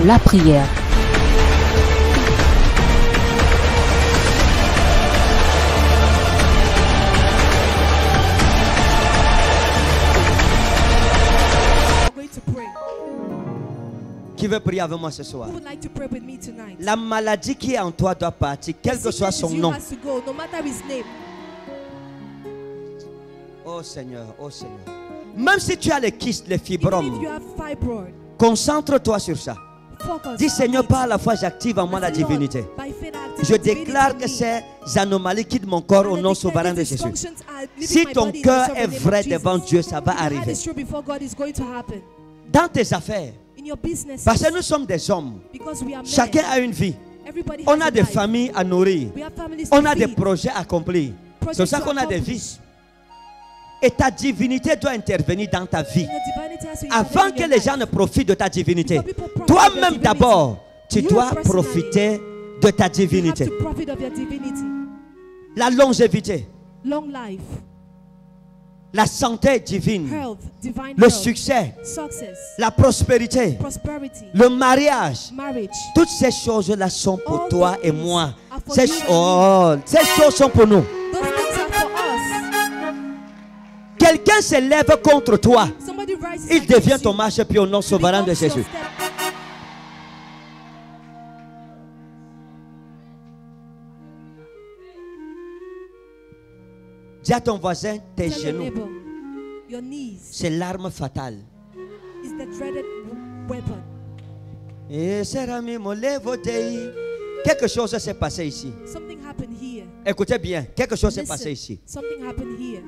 pour la prière. Qui veut prier avec moi ce soir? Who would like to pray with me tonight? La maladie qui est en toi doit partir, quel que soit son nom. Has to go, no matter his name. Oh Seigneur, oh Seigneur. Même si tu as les kystes, les Even fibromes, if you have fibroid, concentre-toi sur ça. focus Dis on Seigneur, it. par la foi j'active en moi la Say, Lord, divinité. by faith I activate Je divinity déclare in que me. ces anomalies quittent mon corps au And I nom declare souverain de these Jésus. dysfunctions are leaving Si my ton body in the cœur sovereign est name of vrai Jesus. devant Dieu, ça va If your heart arriver. is true before God, is going to happen. Dans tes affaires, In your business, parce que nous sommes des hommes, because we are men, chacun a une vie. everybody On has a a des life. familles à nourrir. We have families On to a des feed. projets à accomplir. C'est pour Projects ça to qu'on a des accomplish. vies. Et ta divinité doit intervenir dans ta vie. And the divinity has to Avant intervene in que your les life. gens ne profitent de ta divinité. Before people profit of Toi-même your divinity, d'abord, tu you dois personally, profiter de ta You have divinité. to profit of your divinity. La longévité, Long life, la santé divine, health, divine le health, succès, success, la prospérité, prosperity, le mariage. marriage. Toutes ces choses-là sont pour All toi these et moi. are for Ces, you and me. ces choses sont pour nous. Those things are for us. Quelqu'un se lève contre toi. Somebody rises Il against devient you. ton marche-pied au nom souverain de Becomes your Jésus. step. Dis à ton voisin, tes Tell your genoux, neighbor, your knees c'est l'arme fatale. is the dreaded weapon. Et cher ami, mon lève-tei. Quelque chose s'est passé ici. Something happened here. Écoutez bien, quelque chose s'est Listen, passé ici. something happened here.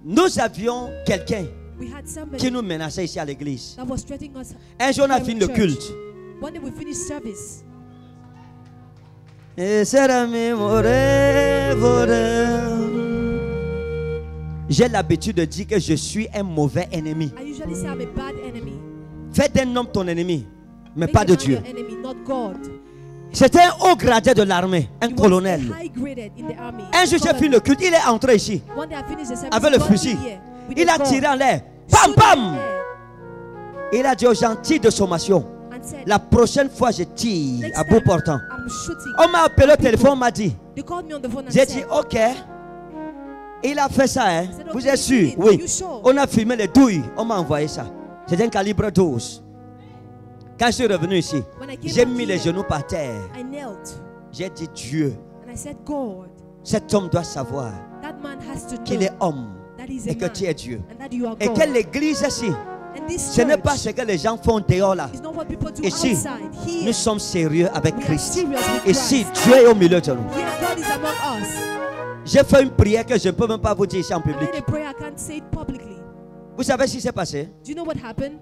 Nous avions quelqu'un We had somebody qui nous menaçait ici à l'église. that was threatening us. Un jour, on a here fini in le church. culte. One day we finished service. Et cher ami, mon rêve. J'ai l'habitude de dire que je suis un mauvais ennemi. I usually say I'm a bad enemy. Fais d'un homme ton ennemi, mais Make pas a de man Dieu. your enemy, not God. C'était un haut gradé de l'armée, un He was colonel. high graded in the army. Un jour, j'ai fini le culte, il est entré ici One day I finished the service. avec he le got fusil. here with Il a a gun, tiré en l'air. Pam, shoot in the pam. air, Il a dit aux gentils de sommation, and said, la prochaine fois, je tire next à bout time, portant. I'm shooting. On m'a appelé au téléphone, on m'a dit. They called me on the phone and J'ai said, dit, ok. Il a fait ça, hein. said, Vous okay, êtes you sûr? did it. Oui. You sure? On a filmé les douilles. On m'a envoyé ça. C'est un calibre 12. Quand je suis revenu ici, When I came j'ai back mis les here, genoux par terre. I knelt J'ai dit, Dieu, and I said, God, cet homme doit savoir that man has to qu'il know est homme that he's a et que man tu es Dieu. and that you are Et God. que l'église ici, And this ce n'est pas church ce que les gens font dehors là. is not what people do Ici, outside. Here, nous sommes sérieux avec we are Christ. serious with Ici, Christ. Dieu est au milieu de nous. Here, God is among us. J'ai fait une prière que je ne peux même pas vous dire ici en I public. made a prayer, I can't say it publicly. Vous savez ce qui s'est passé? Do you know what happened?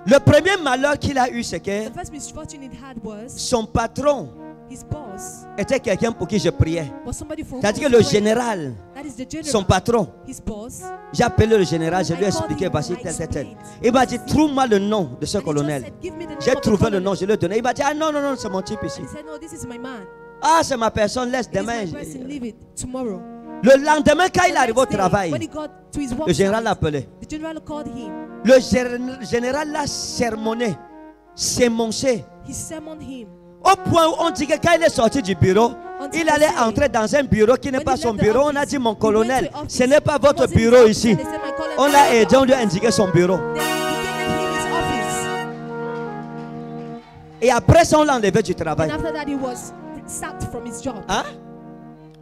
Le premier malheur qu'il a eu, c'est que The first misfortune it had was son patron his boss était quelqu'un pour qui je priais. was somebody for whom I C'est-à-dire was que le praying. général, That is the general. son patron, His boss. j'ai appelé le général, je lui ai I called expliqué, him, voici I tel, tel, tel. explained. Il m'a dit, trouve-moi le nom de ce And he just colonel. said, "Give me the name J'ai of the trouvé le colonel." nom, je lui ai donné. Il m'a dit, ah non, non, non, c'est mon type ici. And he said, "No, this is my man. Ah, c'est ma personne, laisse It is demain. my person. Leave it tomorrow." Le lendemain, quand il The arrive au next day, travail, when he got to his work le général l'a site, appelé. the general called him. Le général l'a sermonné, sémoncé, He summoned him. au point où on dit que quand il est sorti du bureau, il allait entrer dans un bureau qui n'est pas son bureau. On a dit, mon colonel, ce n'est pas votre bureau ici. On l'a aidé, on lui a indiqué son bureau. Et après ça, on l'a enlevé du And travail. after that, he was sacked from his job. Hein?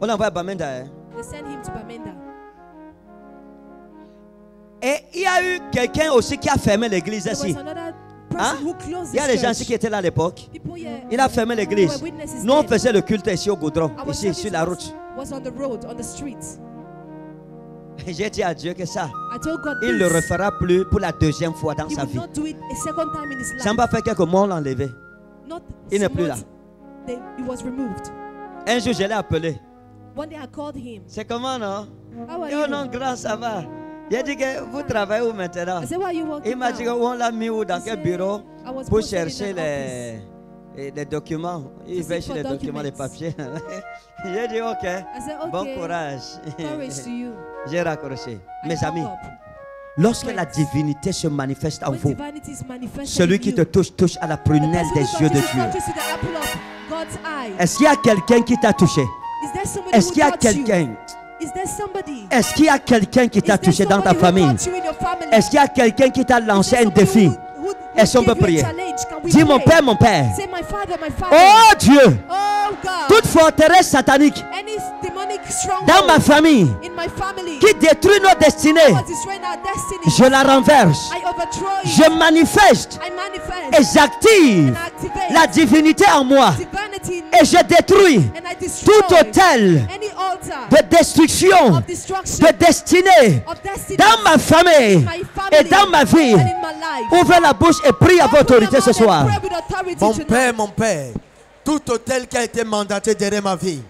On l'a envoyé à Bamenda. Hein? They sent him to Bamenda. Et il y a eu quelqu'un aussi qui a fermé l'église There ici. was another Hein? person who closed Il y a this des gens church. ici qui étaient là à l'époque. People here Il a fermé l'église. who were witnesses Nous, on then. faisait le culte ici au goudron, Our ici, service sur la route. was on the road, on the streets. Et j'ai dit à Dieu que ça, I told God il ne le this. refera plus pour la deuxième fois dans He sa would vie. not do it a second time in his Ça life. m'a fait quelques mois, on l'a enlevé. Not Il n'est some plus là. months, he was removed. Un jour, je l'ai appelé. One day I called him. C'est comment, non? How are Oh you? non, grand, ça va. J'ai dit que vous travaillez où maintenant? I said, why are you working Il m'a dit now? qu'on l'a mis où, dans He quel said, bureau I was pour posted in chercher an office. les documents. Il To va seek chercher for les documents, les documents. papiers. J'ai dit ok, I said, okay. bon courage. Courage to you. J'ai raccroché. I Mes hung amis, up. Lorsque la divinité se manifeste en When vous, divinity is manifested celui in qui you, te touche, touche à la the prunelle person des who yeux de touches you Dieu. touches to the apple of God's eye. Est-ce qu'il y a quelqu'un qui t'a touché? Is there somebody Est-ce who qu'il y a touched you? quelqu'un? Is there somebody? Est-ce qu'il y a quelqu'un qui t'a Is there touché dans ta somebody who famille? touched you in your family? Est-ce qu'il y a quelqu'un qui t'a Is lancé there un somebody défi? who Est-ce qu'on gave peut you a prier? challenge? Can we Dis mon pray? Père, mon Père. Say, my Father, Oh Dieu, oh God, toute forteresse satanique any demonic stronghold dans ma famille in my family qui détruit nos destinées, was destroying our destiny, je la renverse. I overthrow it. Je manifeste I et manifest j'active and activate la divinité en moi divinity in me, et je détruis and I destroy tout autel any altar de destruction of destruction de destinée of destiny dans ma famille my family et dans ma vie. and in my life. Ouvrez la bouche et prie avec Open your autorité mouth ce and soir. pray with authority tonight. Mon Père, tout hôtel qui a été mandaté derrière ma vie,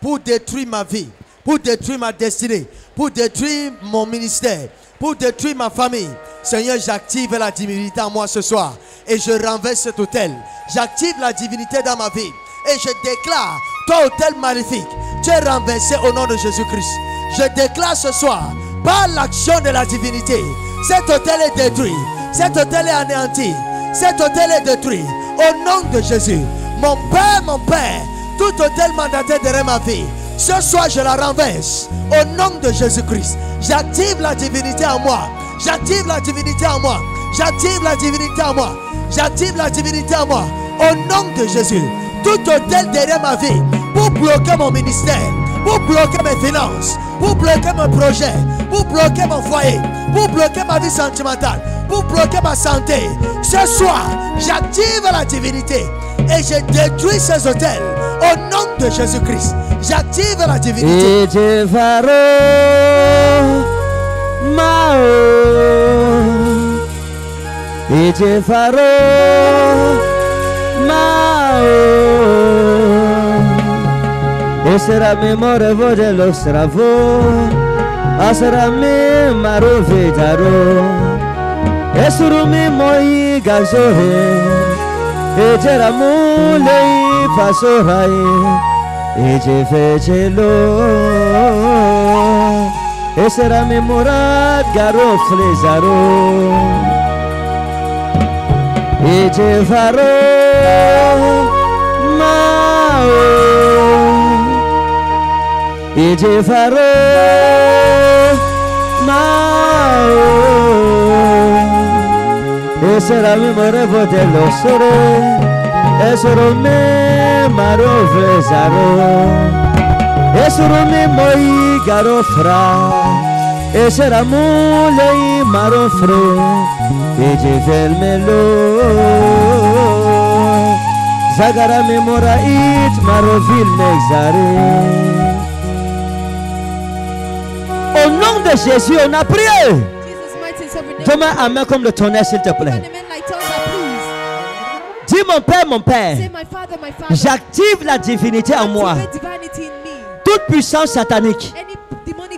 pour détruire ma vie, pour détruire ma destinée, pour détruire mon ministère, pour détruire ma famille, Seigneur, j'active la divinité en moi ce soir et je renverse cet hôtel. J'active la divinité dans ma vie et je déclare, toi hôtel maléfique, tu es renversé au nom de Jésus-Christ. Je déclare ce soir, par l'action de la divinité, cet hôtel est détruit, cet hôtel est anéanti, cet hôtel est détruit au nom de Jésus. Mon Père, tout hôtel mandaté derrière ma vie, ce soir je la renverse au nom de Jésus-Christ. J'active la divinité en moi. J'active la divinité en moi. J'active la divinité en moi. J'active la divinité en moi. Au nom de Jésus. Tout hôtel derrière ma vie pour bloquer mon ministère, pour bloquer mes finances, pour bloquer mon projet, pour bloquer mon foyer, pour bloquer ma vie sentimentale, pour bloquer ma santé. Ce soir, j'active la divinité et je détruis ces hôtels au nom de Jésus-Christ. J'active la divinité. Essera memorevo dello stravo, asera me maro vedaro, esuru me moi gazore, e gera mulei pasorai, e je fecelo, essera memorat garo flezaro, e je faro mao. E te farò mao e sarà memorevole dello sole e sarò me marovesaro e sarò me moi garofra e sarà mulei marofre e te velmelo zagara memora it marovil nexare. Au nom de Jésus, on a prié. Donne-moi un main comme le tonnerre, s'il te plaît. Dis mon Père, j'active la divinité en moi. Toute puissance satanique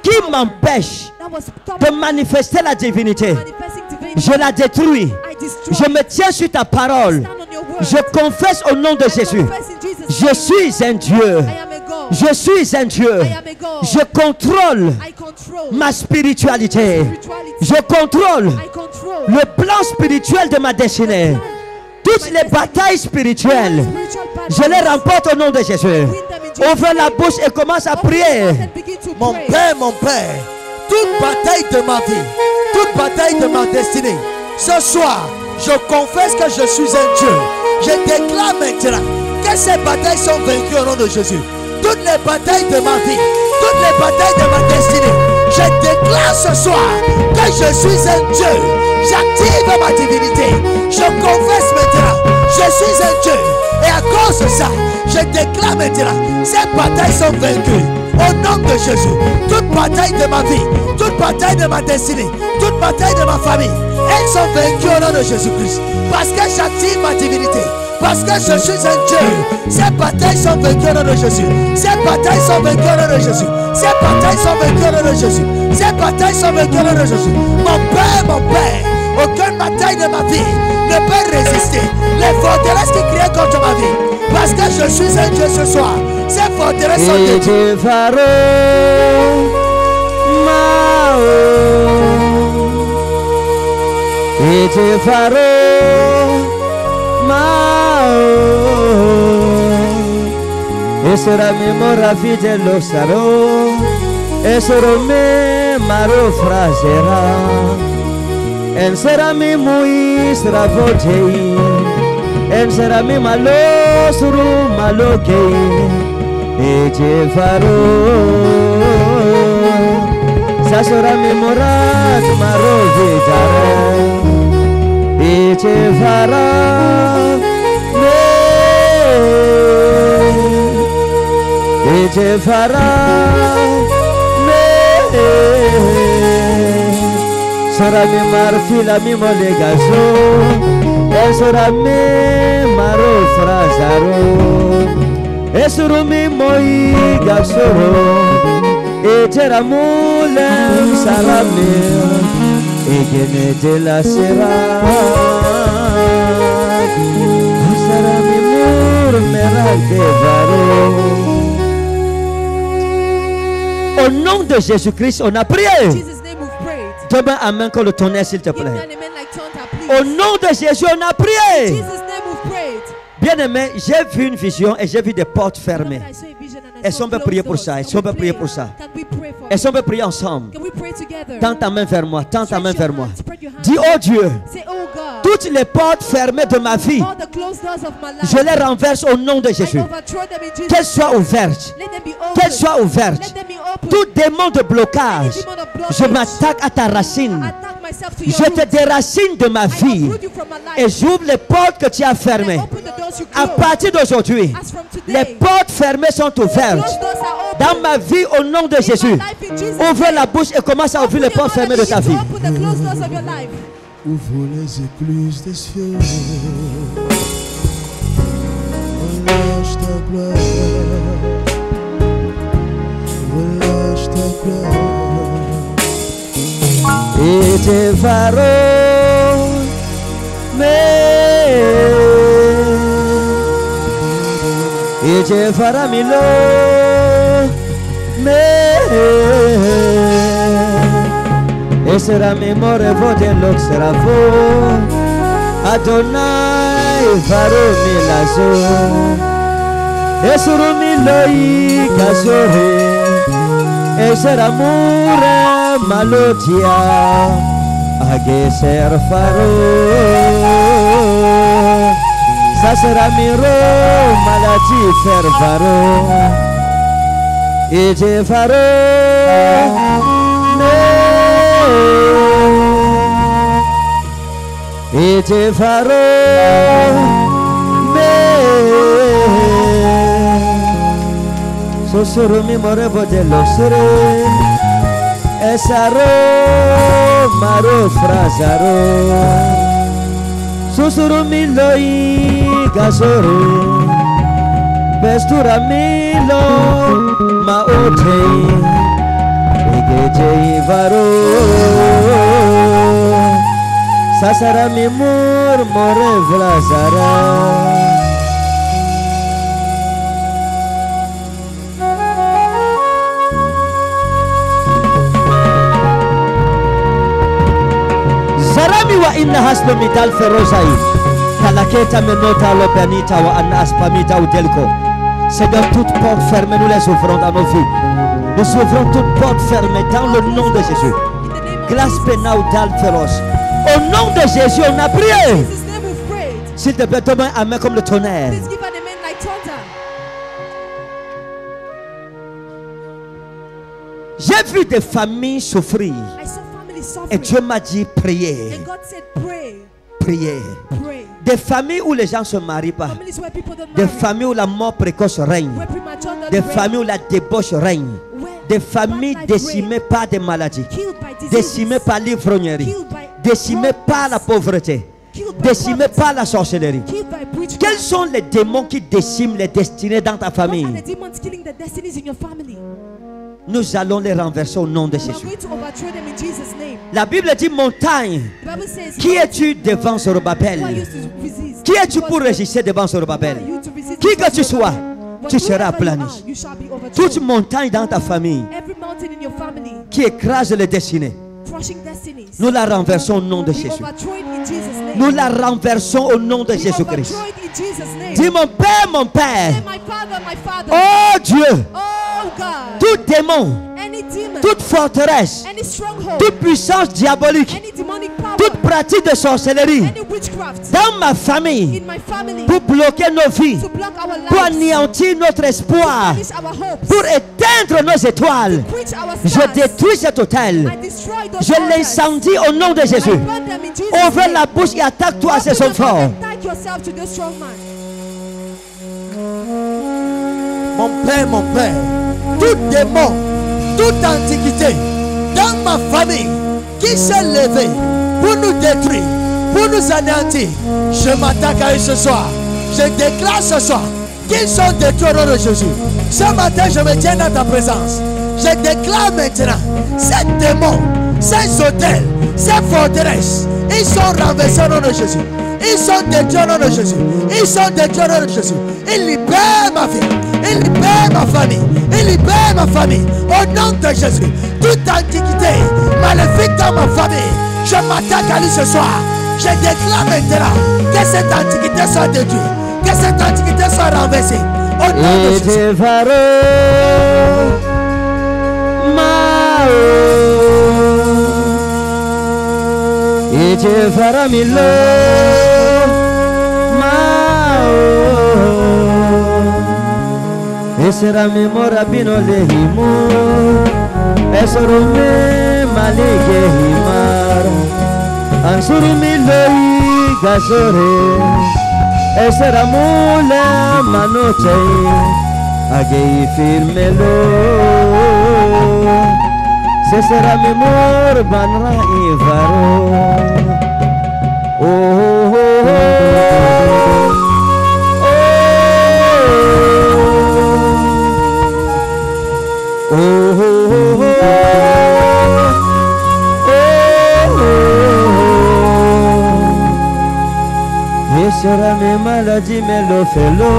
qui m'empêche de manifester la divinité, je la détruis. Je me tiens sur ta parole. Je confesse au nom de Jésus. Je suis un Dieu. Je suis un Dieu. Je contrôle ma spiritualité. Je contrôle le plan spirituel de ma destinée. Toutes les batailles spirituelles, je les remporte au nom de Jésus. Ouvre la bouche et commence à prier. Mon Père, toute bataille de ma vie, toute bataille de ma destinée, ce soir, je confesse que je suis un Dieu. Je déclare maintenant que ces batailles sont vaincues au nom de Jésus. Toutes les batailles de ma vie, toutes les batailles de ma destinée, je déclare ce soir que je suis un Dieu. J'active ma divinité. Je confesse maintenant, je suis un Dieu. Et à cause de ça, je déclare maintenant, ces batailles sont vaincues. Au nom de Jésus, toute bataille de ma vie, toute bataille de ma destinée, toute bataille de ma famille, elles sont vaincues au nom de Jésus-Christ. Parce que j'active ma divinité. Parce que je suis un Dieu. Ces batailles sont vaincues au nom de Jésus. Ces batailles sont vaincues au nom de Jésus. Ces batailles sont vaincues au nom de Jésus. Ces batailles sont vaincues au nom de Jésus. Mon Père, aucune bataille de ma vie ne peut résister. Les forteresses qui crient contre ma vie. Parce que je suis un Dieu ce soir. Ces forteresses sont détruites. Et te farò e sarà memoria fidelo sarò e sarò me maro frasera en sarà me mui stravotei en sarà me malo suru malo che e te farò sa sarà memoria maro vidare e te farà e te farà sarà mi marfila mi molegaso e sarà me maro frasaro e sarà mi moi gasoro e c'era mulem sarà me e che ne te la sera sarà mi murmera de varo. Au nom de Jésus-Christ, on a prié. Demain, amen, quand le tonnerre, s'il te plaît. Au nom de Jésus, on a prié. Bien aimé, j'ai vu une vision et j'ai vu des portes fermées. Est-ce qu'on peut prier pour ça? Est-ce qu'on peut prier pour ça? Est-ce qu'on peut prier ensemble? Tends ta main vers moi. Tends ta main vers moi. Dis, oh Dieu, toutes les portes fermées de ma vie, je les renverse au nom de Jésus. Qu'elles soient ouvertes. Qu'elles soient ouvertes. Tout démon de blocage, je m'attaque à ta racine. Je te déracine de ma vie et j'ouvre les portes que tu as fermées. À partir d'aujourd'hui, les portes fermées sont ouvertes dans ma vie au nom de Jésus. Ouvre la bouche et commence à ouvrir les portes fermées de ta vie. Ouvre les écluses des cieux. Relâche ta gloire. Relâche ta gloire. Et te farò e te farà milo e sarà memoria voce lo serafo Adonai farò milaso e sarò miloi casore e sarà mure malotia a che ser farò ça sera miro maladie fervaro et te farò et te farò sosoro mi morevo dello sere e sarò maro frasaro susuru miloi gasoro bestura milo maotei egejei varo sasara mi murmure vlasara. Wa inna hasbe midal ferozai kalaketa menota lo benita wa anna aspamita udelko. Seigneur, toute porte fermée, nous les ouvrons dans nos vies. Nous ouvrons toute porte fermée dans le nom de Jésus. Glace pena udal feroz. Au nom de Jésus, on a prié. S'il te plaît, donne un amen comme le tonnerre. J'ai vu des familles souffrir. Et Dieu m'a dit prier. Prier. Des familles où les gens ne se marient pas. Des familles où la mort précoce règne. Des familles où la débauche règne. Des familles décimées par des maladies. Décimées par l'ivrognerie. Décimées par la pauvreté. Décimées par la sorcellerie. Quels sont les démons qui déciment les destinées dans ta famille? Nous allons les renverser au nom de Jésus. La Bible dit montagne. Qui es-tu devant Zorobabel? Qui es-tu pour résister devant Zorobabel? Qui que tu sois, tu seras aplani. Toute montagne dans ta famille qui écrase les destinées, Nous la renversons au nom de Jésus. Nous la renversons au nom de Jésus-Christ. Dis mon Père, oh Dieu, tout démon, toute forteresse, toute puissance diabolique, toute pratique de sorcellerie dans ma famille pour bloquer nos vies, pour anéantir notre espoir, pour éteindre nos étoiles, je détruis cet hôtel, je l'incendie au nom de Jésus. Ouvre la bouche et attaque-toi à ces hommes forts. Mon Père, tout démon, toute antiquité dans ma famille qui s'est levé pour nous détruire, pour nous anéantir, je m'attaque à eux ce soir. Je déclare ce soir qu'ils sont détruits au nom de Jésus. Ce matin, je me tiens dans ta présence. Je déclare maintenant, ces démons, ces hôtels, ces forteresses, ils sont renversés au nom de Jésus. Ils sont détruits au nom de Jésus. Ils sont détruits au nom de Jésus. Ils libèrent ma vie. Ils libèrent ma famille. Ils libèrent ma famille. Au nom de Jésus. Toute antiquité maléfique dans ma famille, je m'attaque à lui ce soir. Je déclare maintenant que cette antiquité soit détruite. Que cette antiquité soit renversée. Au nom de Jésus. Ije faramilo mao esera memora bino lehimo esorume malege himar ansurumi loi gasore esera mula manoche agei firmelo sera memor banra ivaro oh oh oh oh oh oh sera me maladi me lo felo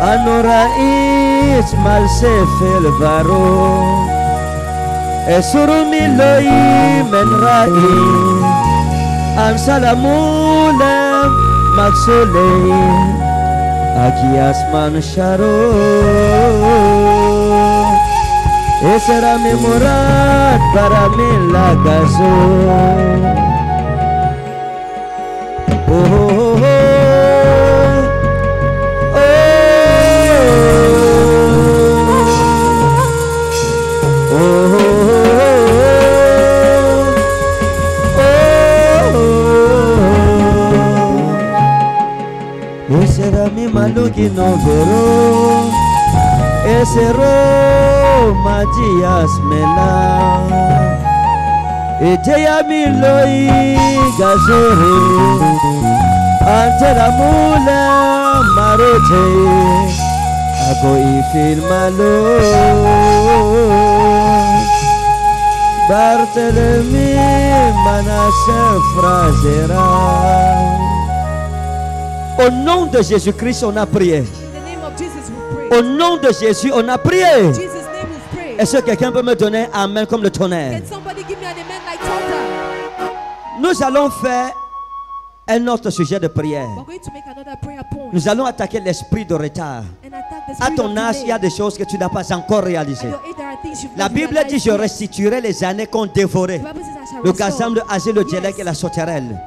anora is mal se fel varo esurumi loi menrai ansalamula maxolei akias mansharo esera memorat para milagazo oh oh oh Maluki no vero esero magias mela eteya miloi gazore ante la mula marote ago ifil malo Barthélemy Manasseh Frasera. Au nom de Jésus-Christ, on a prié. Au nom de Jésus, on a prié. Est-ce que quelqu'un peut me donner un amen comme le tonnerre? Nous allons faire un autre sujet de prière. Nous allons attaquer l'esprit de retard. À ton âge, il y a des choses que tu n'as pas encore réalisées. La Bible dit: je restituerai les années qu'on dévorait. Le gazam, le azé, le dialecte et la sauterelle.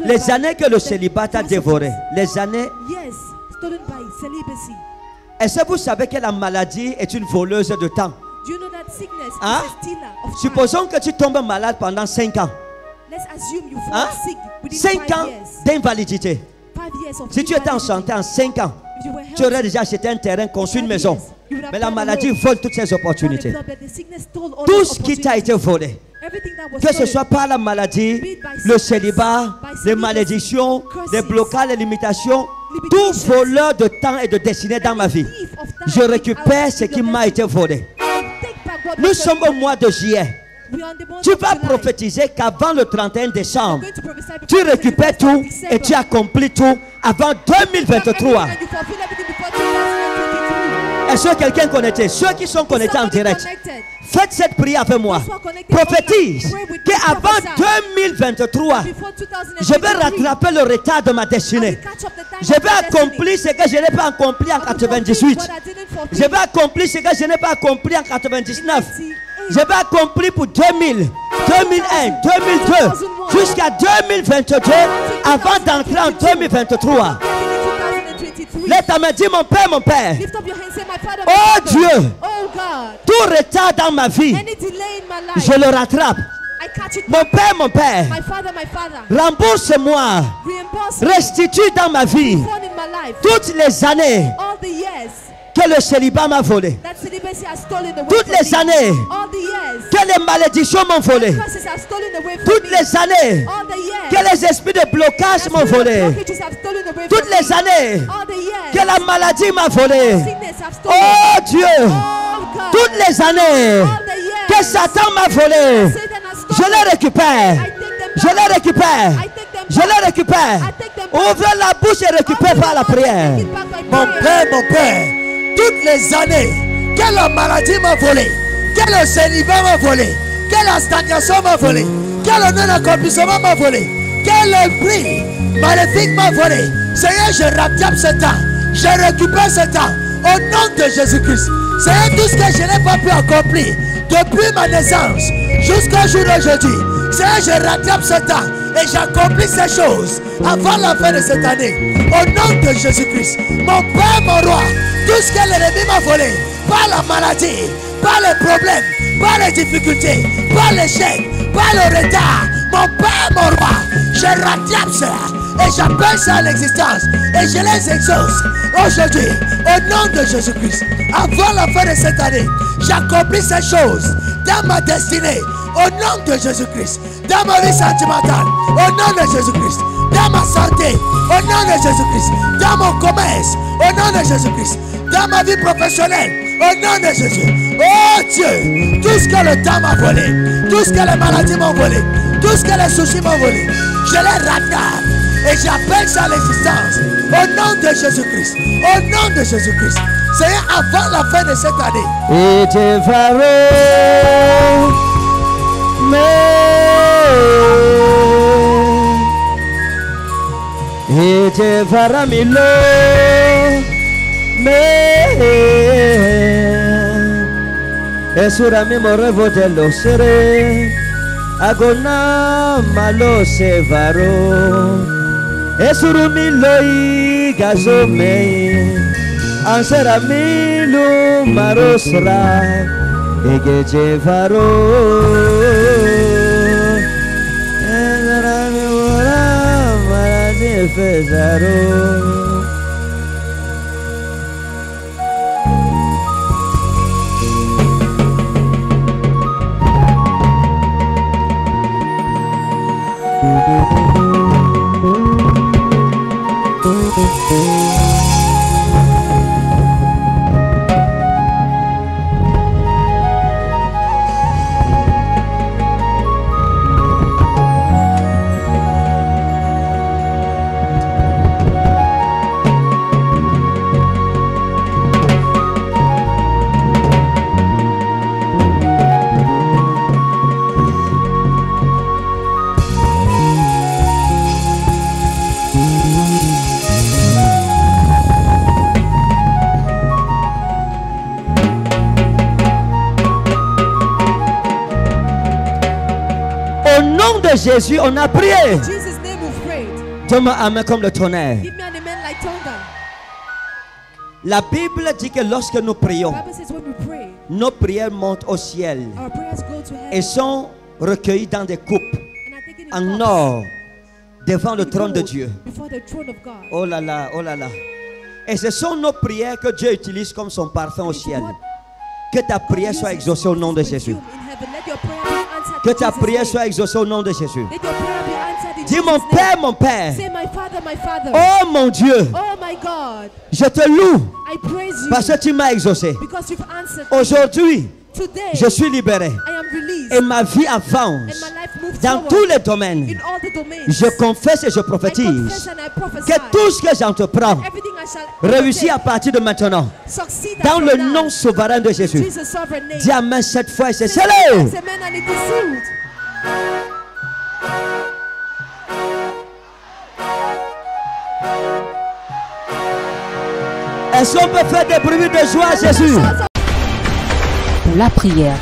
Les années que le célibat a dévorées. Les années. Est-ce que vous savez que la maladie est une voleuse de temps? Hein? Supposons que tu tombes malade pendant 5 ans. 5 ans d'invalidité. Si tu étais en santé en 5 ans, tu aurais déjà acheté un terrain, construit une maison. Mais la maladie vole toutes ces opportunités. Tout ce qui t'a été volé, que ce soit par la maladie, le célibat, les malédictions, les blocages, les limitations, tout voleur de temps et de destinée dans ma vie, je récupère ce qui m'a été volé. Nous sommes au mois de juillet. Tu vas prophétiser qu'avant le 31 décembre, tu récupères tout et tu accomplis tout avant 2023. Est-ce que quelqu'un est connecté? Ceux qui sont connectés en direct, faites cette prière avec moi. Prophétise qu'avant 2023, je vais rattraper le retard de ma destinée. Je vais accomplir ce que je n'ai pas accompli en 98. Je vais accomplir ce que je n'ai pas accompli en 99. Je vais accomplir pour 2000, 2001, 2002, jusqu'à 2022, avant d'entrer en 2023. Lève ta main, dis mon Père, mon Père. Oh Dieu, tout retard dans ma vie, je le rattrape. Mon Père, rembourse-moi, restitue dans ma vie toutes les années que le célibat m'a volé, toutes les années que les malédictions m'ont volé, toutes les années que les esprits de blocage m'ont volé, toutes les années que la maladie m'a volé. Oh Dieu, toutes les années que Satan m'a volé, je les récupère, je les récupère, je les récupère. Ouvre la bouche et récupère par la prière. Mon Père, toutes les années que la maladie m'a volé, que le célibat m'a volé, que la stagnation m'a volé, que le non-accomplissement m'a volé, que l'esprit maléfique m'a volé, Seigneur, je rattrape ce temps, je récupère ce temps au nom de Jésus-Christ. Seigneur, tout ce que je n'ai pas pu accomplir depuis ma naissance jusqu'au jour d'aujourd'hui, Seigneur, je rattrape ce temps et j'accomplis ces choses avant la fin de cette année. Au nom de Jésus-Christ, mon Père, mon Roi, tout ce que l'ennemi m'a volé, par la maladie, par les problèmes, par les difficultés, par l'échec, par le retard, mon Père, mon Roi, je rattrape cela et j'appelle ça à l'existence et je les exauce aujourd'hui au nom de Jésus-Christ. Avant la fin de cette année, j'accomplis ces choses dans ma destinée au nom de Jésus-Christ, dans ma vie sentimentale au nom de Jésus-Christ, dans ma santé au nom de Jésus-Christ, dans mon commerce au nom de Jésus-Christ, dans ma vie professionnelle au nom de Jésus. Oh Dieu, tout ce que le temps m'a volé, tout ce que les maladies m'ont volé, tout ce que les soucis m'ont volé, je les rattrape et j'appelle ça à l'existence au nom de Jésus-Christ, au nom de Jésus-Christ. Seigneur, avant la fin de cette année, et te varé, et te varamilo, esurami morevo de lo sere, agona malo se varo, esurumilo i gazome, anseramilu marosra, egeje varo, esurami mora marade fezaro. Jésus, on a prié. Donne-moi un amen comme le tonnerre. La Bible dit que lorsque nous prions, nos prières montent au ciel et sont recueillies dans des coupes en or devant le trône de Dieu. Oh là là, oh là là. Et ce sont nos prières que Dieu utilise comme son parfum au ciel. Que ta prière soit exaucée au nom de Jésus. Que ta prière soit exaucée au nom de Jésus. Dis mon Père, mon Père. Oh mon Dieu. Je te loue parce que tu m'as exaucé. Aujourd'hui, je suis libéré. Et ma vie avance dans tous les domaines. Je confesse et je prophétise que tout ce que j'entreprends réussit à partir de maintenant. Dans le nom souverain de Jésus. Dis amen cette fois et c'est scellé. Est-ce qu'on peut faire des bruits de joie à Jésus? Pour la prière,